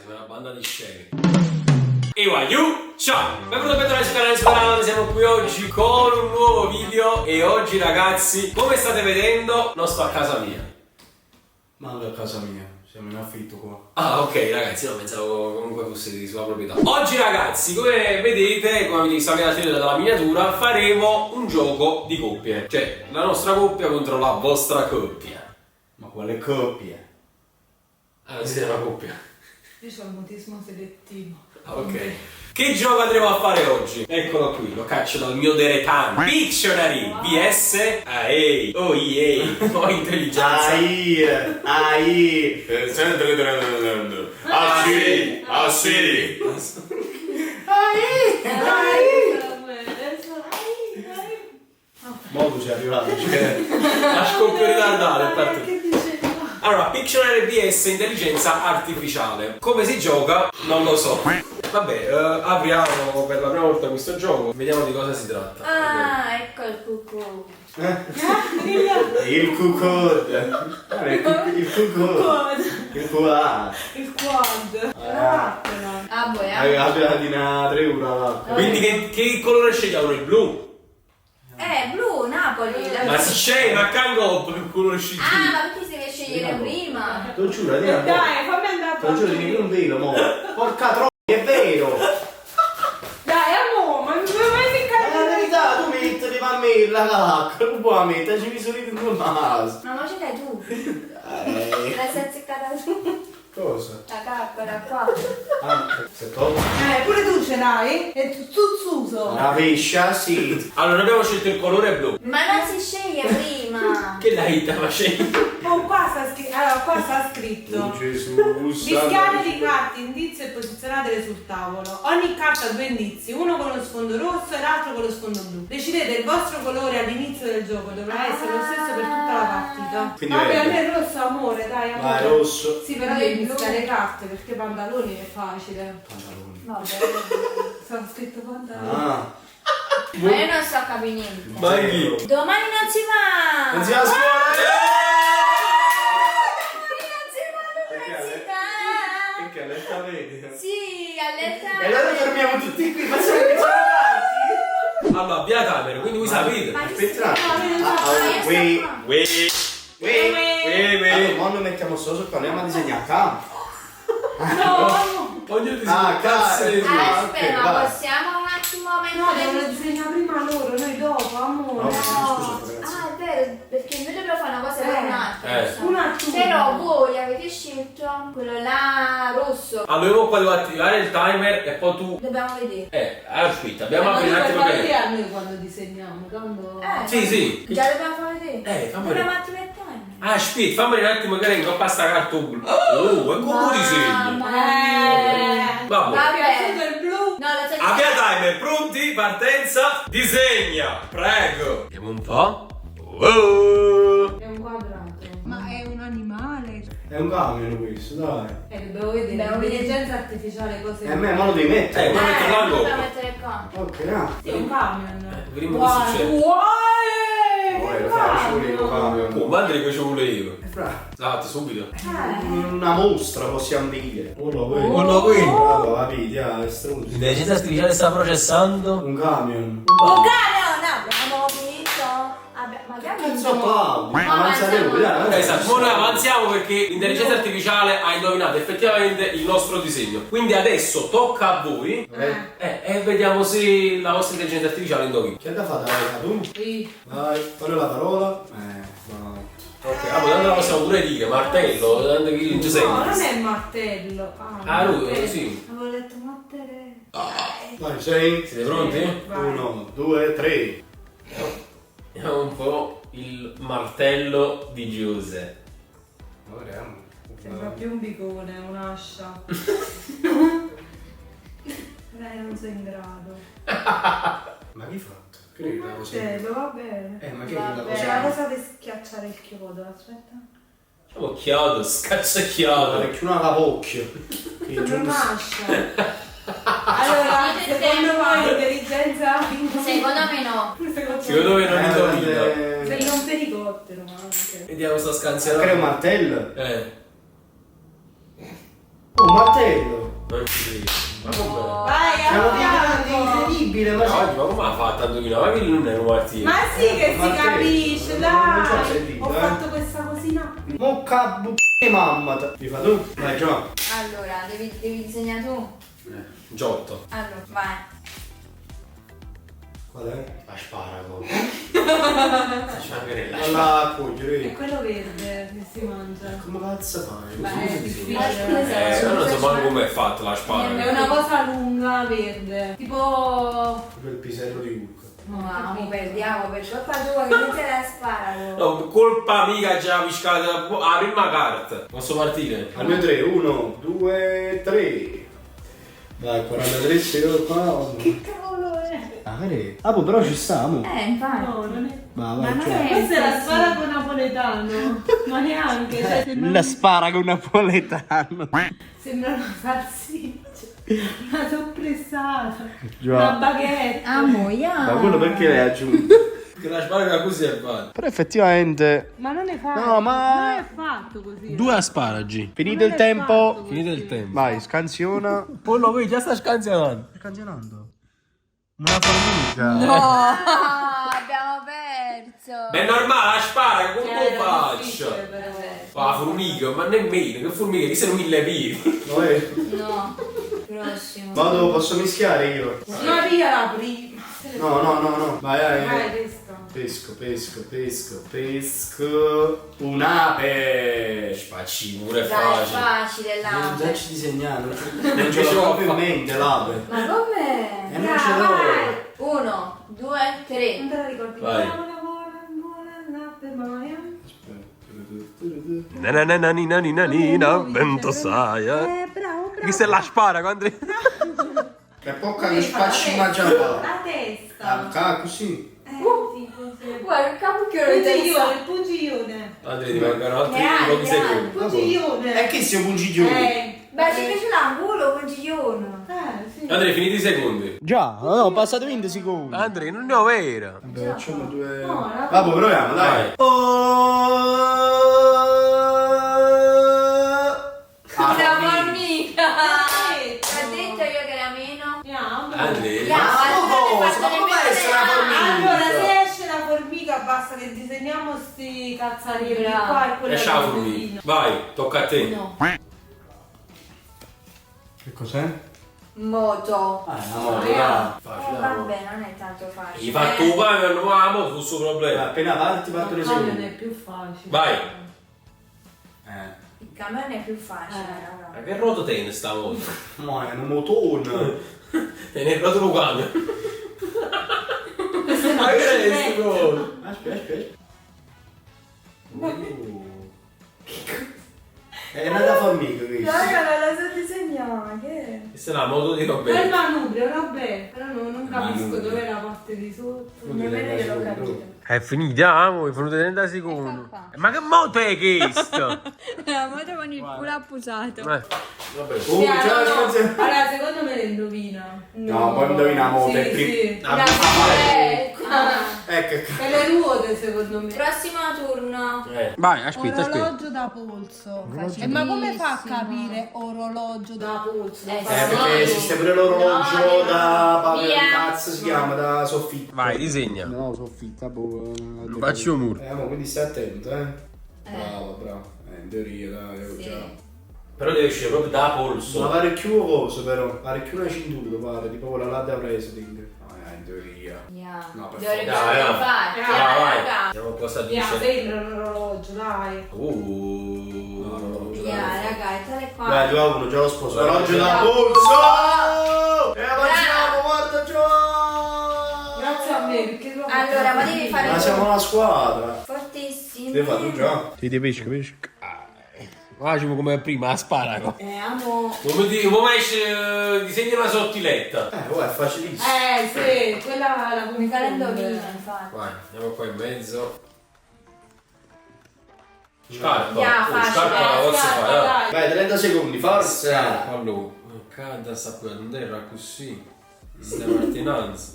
una banda di scemi. Ewayu, ciao! Benvenuti a bentornati sul canale Sparano, siamo qui oggi con un nuovo video e oggi ragazzi, come state vedendo, non sto a casa mia. Ma non è a casa mia, siamo in affitto qua. Ah ok ragazzi, no, pensavo comunque fosse di sua proprietà. Oggi ragazzi, come vedete, come avete visto anche dalla miniatura, faremo un gioco di coppie. Cioè, la nostra coppia contro la vostra coppia. Ma quale coppia? Ah, siete una coppia? Io ho il mutismo selettivo. Ah, ok. Che gioco andremo a fare oggi? Eccolo qui, lo caccio dal mio deretano. Pictionary vs AI. Oh yeah. O intelligenza. AI. Ah sì. Mo tu sei arrivato, cioè. La scoppio ritardato è partito. Che dice? Allora, Pictionary vs intelligenza artificiale. Come si gioca? Non lo so. Vabbè, apriamo per la prima volta questo gioco. Vediamo di cosa si tratta. Ah, ecco il cucù. Il cucud. Il cucud. Il quad. Il quad. Vattene. Ah, boia. Aveva di una 3 euro. Quindi che colore scegliamo? Il blu? Blu, Napoli. Ma si sceglie, ma cangop che colore scegli? Ah, ma perché si deve scegliere prima? Te lo giuro, Dai, fammi andare te lo giuro, dimmi un vero, mo. Porca troia, è vero. Dai, amore, ma non vuoi mai È seccare? la verità, tu metti di mammella l'acqua, non puoi mettere, ci mi sono in due naso. Ma ce l'hai tu? La sei azzeccata tu? Cosa? La carpa qua. Ah, se tolgo. Pure tu ce l'hai? È zuzzuso. Una pescia, sì. Allora, abbiamo scelto il colore blu. Ma non si sceglie prima. Che la hit facendo? Oh, qua sta scritto. Allora, qua sta scritto. Gesù, Mischiare di carte, indizi e posizionatele sul tavolo. Ogni carta ha due indizi, uno con lo sfondo rosso e l'altro con lo sfondo blu. Decidete il vostro colore all'inizio del gioco, dovrà essere lo stesso per tutta la partita. Quindi Vabbè, a verde. me il rosso amore, dai amore. Vai, rosso. Sì, però devi mischiare le carte perché pantaloni è facile. Pantaloni. Vabbè. Sta scritto pantaloni. Ah. Ma io non so capire niente. Ma chi? Domani non si va. Non si va a scuola. Domani non si va all'università. Perché allerta vedi? Sì, allerta. E allora dormiamo tutti qui, facciamo che c'è avanti. Allora, via timer, quindi voi sapete. Ma Aspetta. io sto qua. Allora, mo noi mettiamo solo qua, andiamo a disegnare qua. No, Ognuno cazzo. Aspetta, ma vai. possiamo un attimo no, devono mettere... disegnare prima loro, noi dopo, amore. No. No. Scusa, ragazzi. Ah, è vero, perché noi dobbiamo fare una cosa per un'altra. Un attimo. Però voi avete scelto quello là rosso. Allora, io qua devo attivare il timer e poi tu... Dobbiamo vedere. Aspetta, abbiamo Ma tu aprito un puoi attimo fare bene. vedere a noi quando disegniamo, quando... Sì, sì. Già dobbiamo fare vedere. Fammi Dobbiamo vedere. attivare il timer. Aspetta, fammi un attimo che ingoppa sta carta blu. Oh, e come disegni? Vabbè. Vabbè. il blu. No, lo so. Avvia timer, pronti? Partenza, disegna, prego. Vediamo un po'. Oh. È un quadrato. Ma è un animale? È un camion questo, dai. Dobbiamo vedere. Dobbiamo vedere. L'intelligenza artificiale cosa è. E a me, ma lo devi mettere. Ma metto là dobbiamo dopo. mettere qua. Ok, no. Sì, è un camion. Vediamo cosa succede. Poi lo faccio io con camion. Oh, madre che ci vuole io. Fra. Esatto, subito. Una mostra possiamo dire. Uno qui. Uno qui. Allora, vedi, estruso. L'intelligenza artificiale sta processando. Un camion. Oh, no, abbiamo finito. Magari Cazzo Claudio. Ma Avanzate voi, dai. Esatto, ora noi avanziamo perché l'intelligenza artificiale ha indovinato effettivamente il nostro disegno. Quindi adesso tocca a voi e vediamo se la vostra intelligenza artificiale indovina. Che da fare? Dai, tu? Sì. Vai, fare la parola. Vai. Ok, poi tanto la possiamo pure dire, martello, tanto che il Giuseppe. No, non è il martello. Ah, lui, martello. sì. Avevo letto martello. Vai, sei. Siete pronti? Vai. 1, 2, 3. Vediamo un po' il martello di Giuseppe. Sembra più un bicone, un'ascia. Dai, non sei in grado. Ma che hai fatto? Che Un è la cosa? martello, va bene. Ma che è la C'è la cosa? cosa per schiacciare il chiodo, aspetta. Facciamo chiodo, scaccia chiodo. Perché una capocchio. Che Sembra giusto. un'ascia. Allora, secondo voi l'intelligenza? Secondo me no. Secondo me non indovina. Sembra un felicottero anche. Vediamo sta Che è un scansionata. martello? Eh. Un martello. Non ci credo. Ma come? Vai, Siamo dei grandi, andiamo. incredibile, Ma oggi, ma come ha fatto a indovinare? Ma che non è un martino. Ma sì che si Martino. capisce, Non ci ho dai. sentito, Ho fatto questa cosina qui. Mocca mamma. Mi fa tu? Vai Giovanni. Allora, devi disegnare tu. Giotto. Allora, vai. Qual è? Asparago. Facciamo vedere la La È cogliere. quello verde che si mangia. Come cazzo fai? Beh, è difficile. io non so manco come è fatto la È sparago. una cosa lunga, verde. Tipo... Quel pisello di Luca. No, mo perdiamo per colpa tua che non te la sparo. No, colpa mica già piscata la prima carta. Posso partire? Al mio 3, 1, 2, 3. Dai, 43 secondi qua. Che cavolo è? Ah, boh, però ci stiamo. Infatti. No, non è... Va, Ma vai, non cioè. è- Questo è la sparago napoletano. Ma neanche, cioè sembra, sparago napoletano. sembra una salsiccia. Una soppressata. Già. Una baguette. Amoia. Ma quello perché l'hai aggiunto? Che la sparago così è fatta. Però effettivamente. Ma non è fatto. No, ma- Non è fatto così. Due asparagi. Finito Non il è tempo. fatto Finito così. il tempo. Vai, scansiona. Poi lo vedi, già sta scansionando. Stai canzionando? Una formica. No, abbiamo perso. Beh, è normale, la sparago, come Cioè, lo era faccio? difficile, però. Ma formica, ma nemmeno, che formica, chi sono 1000 piedi. No. Prossimo. Vado, posso mischiare io? Ma via la prima. No. Vai, Vai, vai. pesca. Pesco. Un'ape. Spacci pure è Dai, è facile. facile l'ape. Già ci disegnato. Non Non ce ce l'ho l'ho proprio in fatta. mente l'ape. Ma come? Non ce l'ho. Vai. 1, 2, 3. Non te la ricordi? Vai. Buona latte, Maia. Nananina, vento sai, Bravo. Questa è la sparago, Andrea. Che poca che spacci mangiava. La testa. Ah, così. Sì, così. Guarda, il capucchiolo di testa. Il pungiglione. Andrea, ti mancano altri Grande, pochi grande. secondi. Il pungiglione. E che sia un giglione? Beh, ci piace l'angulo con giglione. Sì. Andrea, finiti i secondi. Già, no, passate 20 secondi. Andrea, non ne ho vera. Vabbè, facciamo due. No, la- Vabbè, proviamo, dai. Una formica. Sì. Ho detto io che era meno. Andiamo. Andrea. Ma come può essere una formica? Allora, se esce la formica, basta che disegniamo sti cazzarini Bravo. qua e quello Esci la formica. Vai, tocca a te. No. Che cos'è? Moto. Ah, Facile. Vabbè, non è tanto facile. Gli fatto un pane, non amo, fu suo problema. Appena parti, partono i Non è secondi. più facile. Vai. Il camion è più facile, raga. Ma che roto te in sta moto? Ma è un motone. E ne roto lo cambio. Ma che è sto coso? Aspetta. È una formica questa. Raga, non la so disegnare, che è? Questa è la moto di È il Roberto. manubrio, vabbè. Però non capisco Manubrio. dov'è la parte di sotto. Nemmeno io l'ho capito. È finita, amo, è venuto 30 secondi. Ecco qua. Ma che moto è questo? La moto con il culo appusato. Vabbè. Oh, già, scusa. Allora, secondo me le indovina. No, poi indoviniamo Sì, te sì. Ah, La bicicletta. Ecco. Per le ruote, secondo me. Prossimo turno. Vai, aspetta, aspetta. Orologio da polso. Ma come fa a capire orologio da polso? Perché esiste pure l'orologio No, da via. che cazzo si chiama? Da soffitta. Vai, disegna. No, soffitta, boh. Faccio un muro. Ma quindi stai attento, Bravo. In teoria, dai, Sì. già. Però deve uscire proprio da polso. Ma pare più cosa però, pare più una cintura, pare, tipo quella là da wrestling. No, in teoria. Yeah. No, per Dovrebbe favore. Dai, fare. Vai, vai. Raga. Vediamo cosa Via, dice. sembra un orologio, dai. Yeah, raga, e tale qua. Dai, 2 a 1, già lo sposo. Vai, Orologio vai. da polso! E avanziamo, guarda già! Grazie a me, perché proprio... Allora, ma devi fare Ma siamo una squadra. fortissimo. Devi farlo già? Ti pesca. Facciamo come prima, a sparago. Amo. Come esce, disegna una sottiletta. È facilissimo. Sì, quella la Mi fa confondo. l'indovina, infatti. Vai, andiamo qua in mezzo. Scarpa. Yeah, Oh, facile, scarpa la posso scarpa, fare. dai. Vai, 30 secondi, forza! Allora, cada sta per terra così. Stiamo ordinanza.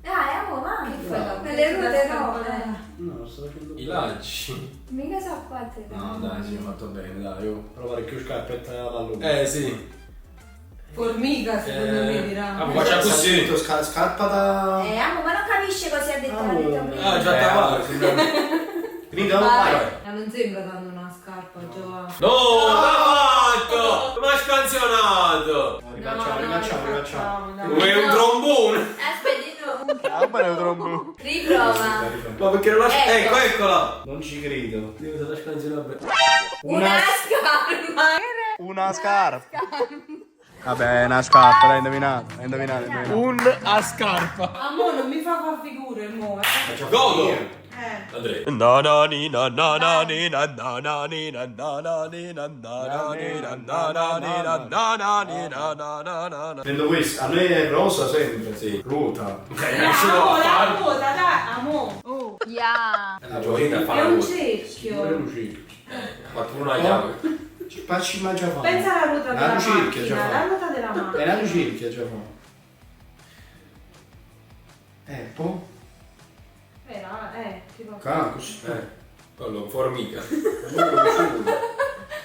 Dai, amo, ma Che fai dopo? Nelle rute Sta no. scarpa. No, lo sto facendo. I lacci. Mica sa quante. No, dai, sì, ho fatto bene, dai. Io. Però parecchio scarpetta alla pallone. Sì. Formica, secondo me dirà. Ah, ma faccia così. Scarpa da... Amo, ma non capisce cosa ha detto, l'ha detto prima. Ah, già t'avare. Finito? Vai. Vai. Ma non sembra tanto una scarpa, Giovanni. No, l'ha fatto! Ma ha scansionato! Rifacciamo. Come un trombone! Aspetta, riprova. Ma perché non la... Ecco. Eccola! Non ci credo. Devo stare scansionando. Una scarpa. Una scarpa. Vabbè, una scarpa, l'hai indovinato. A scarpa. Ah, mo non mi fa figure, mo. Godo! Andrea. Prendo questo. A me è rosa sempre. Sì. Ruota. Amo, la ruota, dai, amo. Yeah. La Giovanina fa È la un voce. cerchio. Ha fatto una chiave. Facci mangia fa. Pensa alla ruota della lucerchia già macchina, la fa. ruota della macchina. È la lucerchia già fa. Poi? Tipo. Cacos. Quello, formica.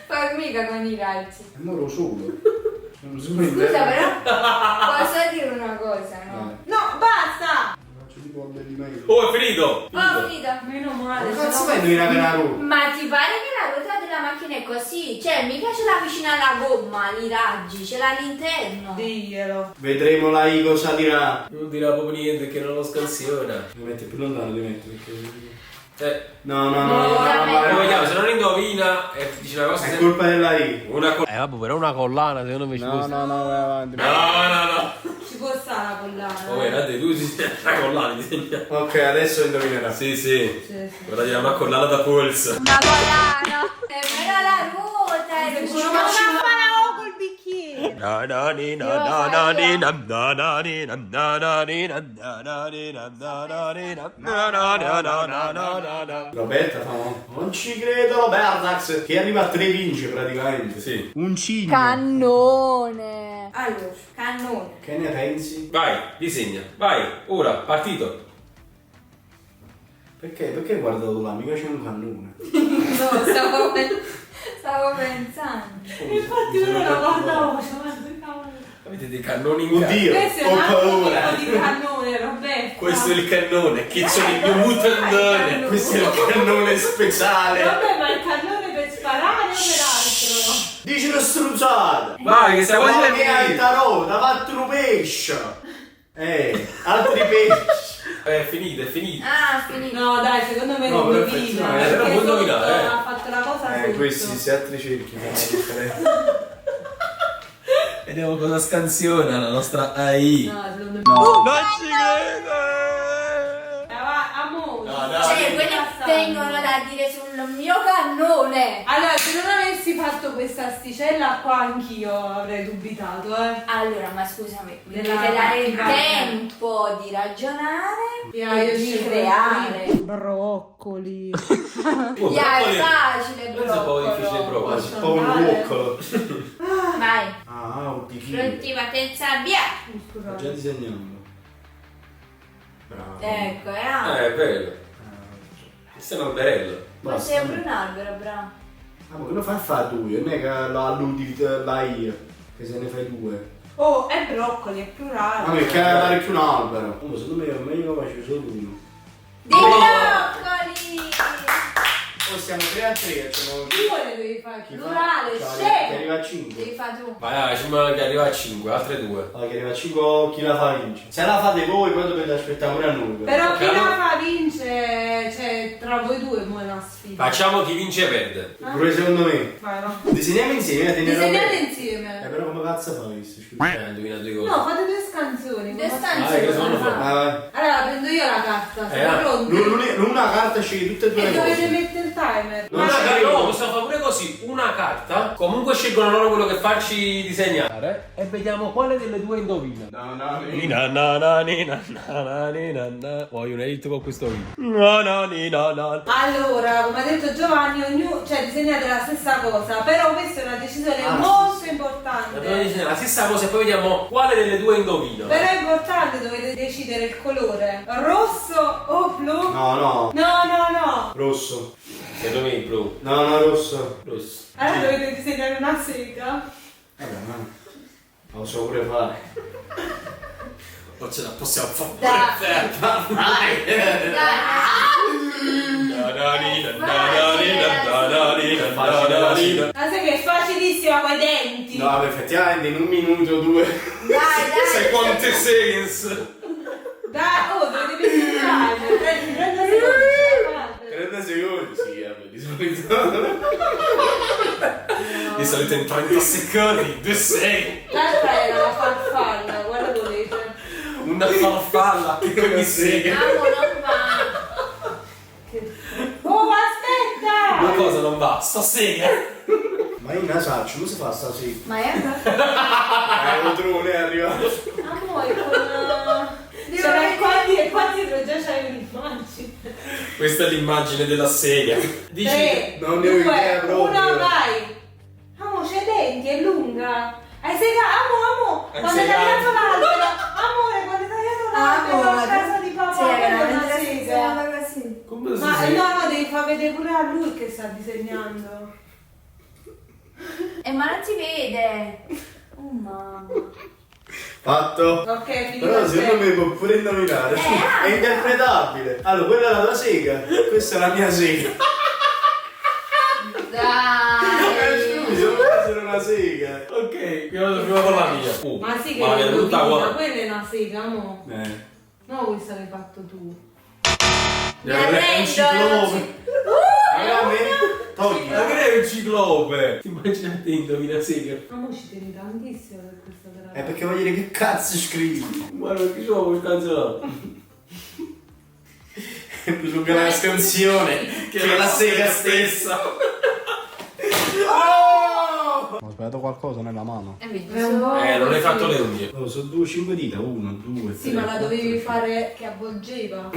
Formica con i raggi. È moro solo. Scusa però, posso dire una cosa, no? No, basta! Faccio tipo un bellimento. Oh, è finito! Oh, finito. Meno male. Che cazzo se no- fai a indovinare la ruota? Ma ti pare che la ruota della macchina è così? Cioè, mica ce l'ha vicino alla gomma, i raggi, ce l'ha all'interno. Diglielo. Vedremo lei cosa dirà. Non dirà proprio niente che non lo scansiona. Devi mettere più lontano, devi mettere perché... No, veramente. vediamo, se non indovina e dice una cosa È colpa della I. una vabbè, però una collana secondo me ci può stare. No, vai avanti. No. Ci può stare la collana. Oh, guarda, tu si una collana disegna. Ok, adesso indovinerà. Sì. Sì, sì. Guarda, dirà una collana da polso. Una collana. Nemmeno la ruota, è Sicuro che ci una col bicchiere. Roberta fa non ci credo Robertax che arriva a 3 vince praticamente. Sì. Un cigno. Cannone. Allora, cannone. Che ne pensi? Vai, disegna. Vai, ora, partito. Perché hai guardato là? Mica c'è un cannone. No, stavo pensando. Infatti uno lo guardavo, faceva cavolo. Avete dei cannoni in casa. Oddio, Questo è ho un altro paura. tipo di cannone, Roberto. Questo è il cannone, che sono il mio mutandone. Questo è il cannone speciale. Vabbè, ma il cannone per sparare o per altro? Dici una struzzata. Vai, che stiamo Ma facendo? che alta roba, ha fatto un pesce. Altri pesci. È finito. Ah, finito. No, dai, secondo me No, non però indovina. effettivamente, Perché però può sotto indovinare, ha fatto la cosa sotto. Questi, se altri cerchi fanno la differenza. Vediamo cosa scansiona la nostra AI. No, secondo me Non ci credo. Amore. Cioè, quelli vengono da dire sul mio cannone. Allora, se non avessi fatto questa asticella qua anch'io avrei dubitato, Allora, ma scusami, mi Della dovete dare il macchina. tempo di ragionare Io e di scelgo creare. Broccoli. Yeah, è facile, Questo è un po' difficile broccolo. proprio. Quasi un po' un ruoccolo. Vai, Ah, un bichino. pronti, partenza, via. Sto già disegnando. Bravo. Ecco, È bello. Questo è un alberello. Ma sembra un albero, bravo. Ah, ma che lo fai a fare due? Non è che lo alludi la I, che se ne fai due. Oh, è broccoli, è plurale. Ma perché fare più un albero? Oh, secondo me è meglio che faccio solo uno. Di broccoli! Oh, siamo 3 a 3, facciamo... Due ne devi fare. Chi fa? Plurale, Cioè, scemo. Che arriva a 5. Devi fare tu. Vai, ci manca che arriva a 5, altre 2. Allora, che arriva a 5 chi la fa vince. Se la fate voi, poi dovete aspettare pure a noi. Però chi Ok, la allora- fa vince, cioè tra voi due mo è una sfida. Facciamo chi vince perde. Pure secondo me. Vai, va. Disegniamo insieme, teniamo Disegnate bene. insieme. Però come cazzo fai questo? Indovina due cose. No, fate due scansioni. Due come- stanze. che sono come fa? vai. Allora prendo io la carta, siete pronti? Una carta scegli tutte e due E le dovete cose. mettere il timer. Non Una ci carta, credo. no, possiamo fare pure così, una carta, comunque scelgono loro quello che farci disegnare e vediamo quale delle due indovina. No, no, Voglio un edit con questo video. Allora, come ha detto Giovanni, ognuno, cioè disegnate la stessa cosa, però questa è una decisione molto importante. Dobbiamo disegnare la stessa cosa e poi vediamo quale delle due indovina. Però è importante, dovete decidere il colore. Rosso o blu? No, no. No. Rosso. Secondo me il blu. No, rosso. Rosso. Allora dovete disegnare una sega. Vabbè, ma... Lo so pure fare. O ce la possiamo fare Dai. Ma sai che è facilissima con i denti. No, ma effettivamente in 1 minuto o 2. Dai. Secondo seconds. Dai, oh, dove devi pensare? Prendi 30 secondi. 30 secondi, sì, vabbè, di solito. Di solito in 30 secondi, 2 secondi. L'altra era la farfalla, guarda volete. Una farfalla che come sega. Amo, non va. Oh, aspetta! Una cosa non va, sta sega. Ma io ne saccio, come si fa stasera? Ma è Lo drone è arrivato. amore con... C'era qua dietro già c'hai un'immagine. Questa è l'immagine della sega. Dici 3, non ne ho 2, idea proprio. 1, vai! Amo, c'è i denti, è lunga. Hai segato, amo! Hai Quando hai segato. tagliato l'albero! Amore, quando hai tagliato l'albero a casa di papà, Sì, quella è una veramente sega. così. come si Ma sega? no, devi far vedere pure a lui che sta disegnando. Ma non si vede. Oh mamma. Fatto. Ok, finito. Però il secondo tempo. me può pure indovinare. È interpretabile. Allora, quella è la tua sega. Questa è la mia sega. Dai. Scusi, non può essere una sega. Ok, io vado prima con la mia. Ma sì che ma la è mia è tutta tutta uguale. quella è una sega, amo. Eh. No, questa l'hai fatto tu. Mi È un arrendo. ciclope. Veramente? Togli. Ma che è un ciclope? Immaginate indovina sega. Amo, ci tieni tantissimo per questa terapia. Perché voglio dire che cazzo scrivi? Guarda che c'ho quel canzone. Su quella scansione che è la sega stessa. Ho sbagliato qualcosa nella mano. Hai visto? È un po' Non hai fatto così. le unghie. Oh, sono 2-5 dita, 1, 2, 3. Sì, ma la dovevi fare che avvolgeva.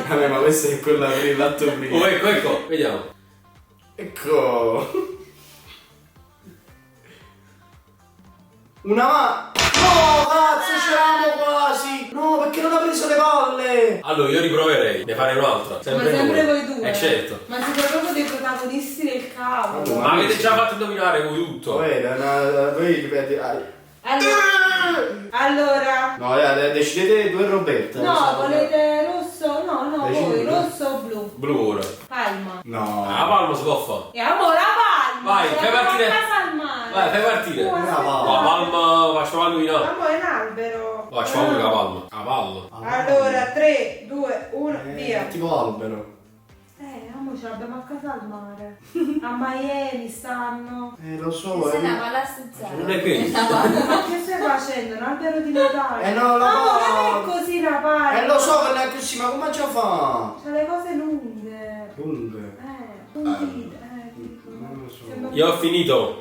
Vabbè, ma questa è quella per il lato prima. Oh, ecco, vediamo. Ecco. Una mano. No, cazzo, c'eravamo quasi. No, perché non ha preso le palle. Allora, io riproverei. Ne farei un'altra. Ma sempre voi due. certo. Ma siete proprio dei protagonisti del cavolo. Ma Ma avete già fatto indovinare voi tutto. Poi ripeti. Allora. No, decidete tu e Roberta. No, volete rosso? No, no, Decidi voi tu. rosso o blu? Blu ora. Palma. No. La palma si può fare. E amore, la palma! Vai, ce fai l'abbiamo partire. a casa al mare. Vai, fai partire. Oh, Una aspetta. palma. La palma, facciamo indovinare. Amore, è un albero. Facciamo pure la palma. La palma. Allora, 3, 2, 1, via. Tipo albero. Amo, ce l'abbiamo a casa al mare. A Miami stanno. Lo so. Se ne va la stuzzata. Non è questo. Amo, ma che stai facendo? Un albero di Natale? No, la Amo, palma. non è così la palma. Lo so che non è così, ma come ci fa? C'ha le cose lunghe. Lunghe. Puntite. Tipo. Non lo so. Sembra- Io ho finito.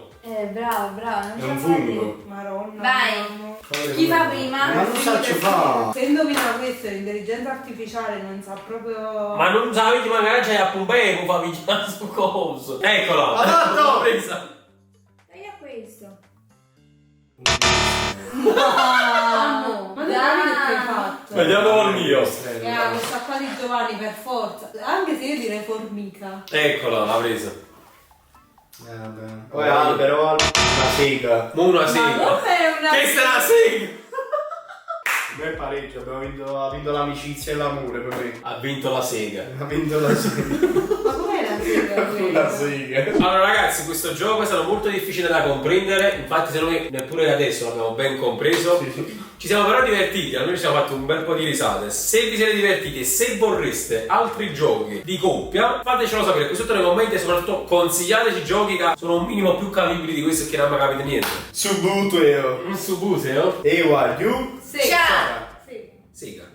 Bravo, non È ce un la fai. fungo. Maronna. Vai. amo. Chi fa prima? Ma non sa ci fa. Se indovina questo, l'intelligenza artificiale non sa proprio. Ma non sapete magari c'è a Pompei che fa vigilare su cosa. Eccola. Adatto! L'ho presa. Dai a questo. Amo. Ma non capite che hai fatto? Vediamo il mio. Questa qua di Giovanni per forza. Anche se io direi formica. Eccola, l'ha presa. Vabbè. Poi albero, una sega. Mo una Ma sega. come una. Questa è la sega. Noi pareggio, ha vinto l'amicizia e l'amore per me. Ha vinto la sega. Ha vinto la sega. Ma com'è la sega La quella? sega. Allora ragazzi, questo gioco è stato molto difficile da comprendere. Infatti secondo me neppure adesso l'abbiamo ben compreso. Sì. Ci siamo però divertiti, almeno ci siamo fatti un bel po' di risate. Se vi siete divertiti e se vorreste altri giochi di coppia, fatecelo sapere qui sotto nei commenti e soprattutto consigliateci giochi che sono un minimo più capibili di questo che non mi capite niente. Subuteo. Un subuseo. E guarda, you. Sì. Ciao.